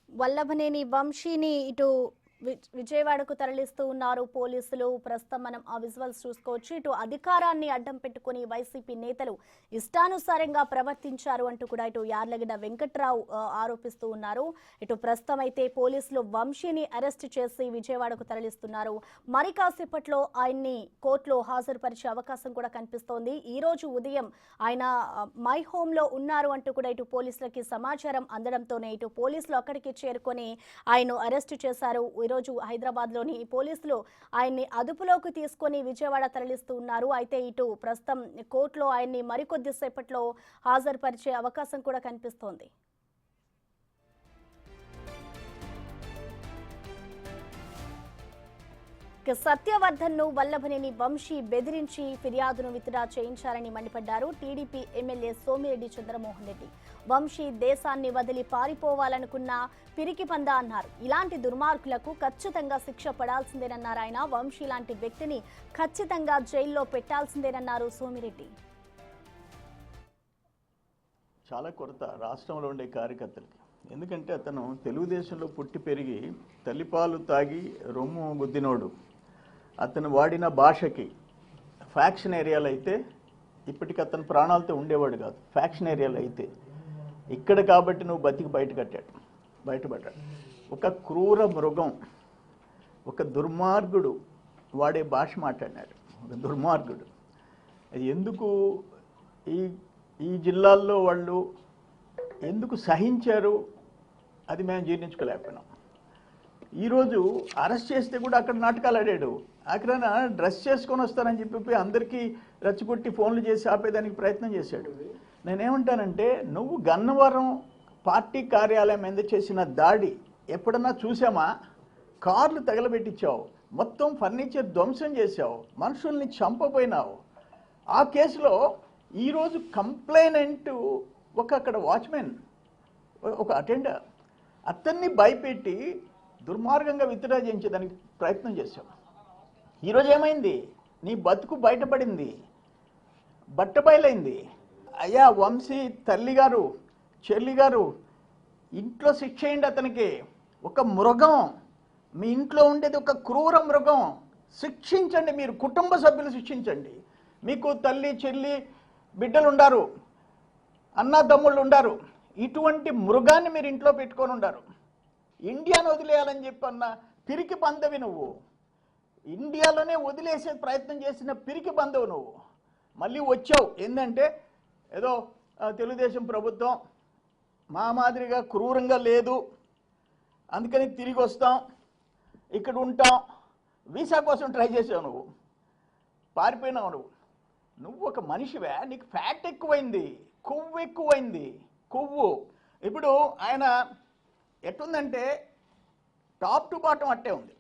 వల్లభనేని వంశీని ఇటు విజయవాడకు తరలిస్తూ ఉన్నారు పోలీసులు. ప్రస్తుతం మనం ఆ విజువల్స్ చూసుకోవచ్చు. ఇటు అధికారాన్ని అడ్డం పెట్టుకుని వైసీపీ నేతలు ఇష్టానుసారంగా ప్రవర్తించారు అంటూ కూడా ఇటు యార్లగడ్డ వెంకట్రావు ఆరోపిస్తూ ఉన్నారు. ఇటు ప్రస్తుతం అయితే పోలీసులు వంశీని అరెస్ట్ చేసి విజయవాడకు తరలిస్తున్నారు. మరి కాసేపట్లో ఆయన్ని కోర్టులో హాజరుపరిచే అవకాశం కూడా కనిపిస్తోంది. ఈ రోజు ఉదయం ఆయన మై హోమ్ లో ఉన్నారు అంటూ కూడా ఇటు పోలీసులకి సమాచారం అందడంతోనే ఇటు పోలీసులు అక్కడికి చేరుకొని ఆయన్ను అరెస్ట్ చేశారు. ఈరోజు హైదరాబాద్లోని పోలీసులు ఆయన్ని అదుపులోకి తీసుకొని విజయవాడ తరలిస్తూ ఉన్నారు. అయితే ఇటు ప్రస్తుతం కోర్టులో ఆయన్ని మరికొద్ది సేపట్లో హాజరుపరిచే అవకాశం కూడా కనిపిస్తోంది. సత్యవర్ధన్ ను వల్లభనేని వంశీ బెదిరించి ఫిర్యాదును విత్డ్రా చేయించారని మండిపడ్డారు టీడీపీ ఎమ్మెల్యే సోమిరెడ్డి చంద్రమోహన్ రెడ్డి. వంశీ దేశాన్ని వదిలి పారిపోవాలనుకున్న పిరికి పంద అన్నారు. ఇలాంటి దుర్మార్గులకు ఖచ్చితంగా శిక్ష పడాల్సిందేనన్నారు ఆయన. వంశీ లాంటి వ్యక్తిని ఖచ్చితంగా జైల్లో పెట్టాల్సిందేనన్నారు సోమిరెడ్డి. చాలా కొరత రాష్ట్రంలో ఉండే కార్యకర్తలకి. ఎందుకంటే అతను తెలుగుదేశంలో పుట్టి పెరిగి తల్లిపాలు తాగి రొమ్ము గుద్దినోడు. అతను వాడిన భాషకి ఫ్యాక్షన్ ఏరియాలో అయితే ఇప్పటికి అతను ప్రాణాలతో ఉండేవాడు కాదు. ఫ్యాక్షన్ ఏరియాలో అయితే ఇక్కడ కాబట్టి నువ్వు బతికి బయటపడ్డాడు. ఒక క్రూర మృగం, ఒక దుర్మార్గుడు వాడే భాష మాట్లాడినాడు. ఒక దుర్మార్గుడు. ఎందుకు ఈ జిల్లాల్లో వాళ్ళు ఎందుకు సహించారు అది మేము జీర్ణించుకోలేకపోయినాం. ఈరోజు అరెస్ట్ చేస్తే కూడా అక్కడ నాటకాలు ఆడాడు. అక్కడ డ్రెస్ చేసుకొని వస్తానని చెప్పి అందరికీ రచ్చికొట్టి ఫోన్లు చేసి ఆపేదానికి ప్రయత్నం చేశాడు. నేనేమంటానంటే నువ్వు గన్నవరం పార్టీ కార్యాలయం మీద చేసిన దాడి ఎప్పుడన్నా చూసామా? కార్లు తగలబెట్టించావు, మొత్తం ఫర్నిచర్ ధ్వంసం చేశావు, మనుషుల్ని చంపపోయినావు. ఆ కేసులో ఈరోజు కంప్లైనెంట్ అక్కడ వాచ్మెన్, ఒక అటెండర్, అతన్ని భయపెట్టి దుర్మార్గంగా విత్డ్రా చేయించేదానికి ప్రయత్నం చేశావు. ఈరోజు ఏమైంది? నీ బతుకు బయటపడింది, బట్టబయలైంది. అయ్యా వంశీ తల్లి గారు, చెల్లి గారు, ఇంట్లో శిక్ష చేయండి అతనికి. ఒక మృగం, మీ ఇంట్లో ఉండేది ఒక క్రూర మృగం. శిక్షించండి, మీరు కుటుంబ సభ్యులు శిక్షించండి. మీకు తల్లి చెల్లి బిడ్డలు ఉండారు, అన్నదమ్ముళ్ళు ఉండారు. ఇటువంటి మృగాన్ని మీరు ఇంట్లో పెట్టుకొని ఉండారు. ఇండియాను వదిలేయాలని చెప్పన్న పిరికి బంధవి నువ్వు. ఇండియాలోనే వదిలేసే ప్రయత్నం చేసిన పిరికి బంధవు నువ్వు. మళ్ళీ వచ్చావు. ఏంటంటే ఏదో తెలుగుదేశం ప్రభుత్వం మా మాదిరిగా క్రూరంగా లేదు, అందుకని తిరిగి వస్తాం, ఇక్కడ ఉంటాం. వీసా కోసం ట్రై చేసావు, నువ్వు పారిపోయినావు. నువ్వు ఒక మనిషివే? నీకు ఫ్యాట్ ఎక్కువైంది, కొవ్వు ఎక్కువైంది, కొవ్వు. ఇప్పుడు ఆయన ఎట్టుందంటే టాప్ టు బాటం అట్టే ఉంది.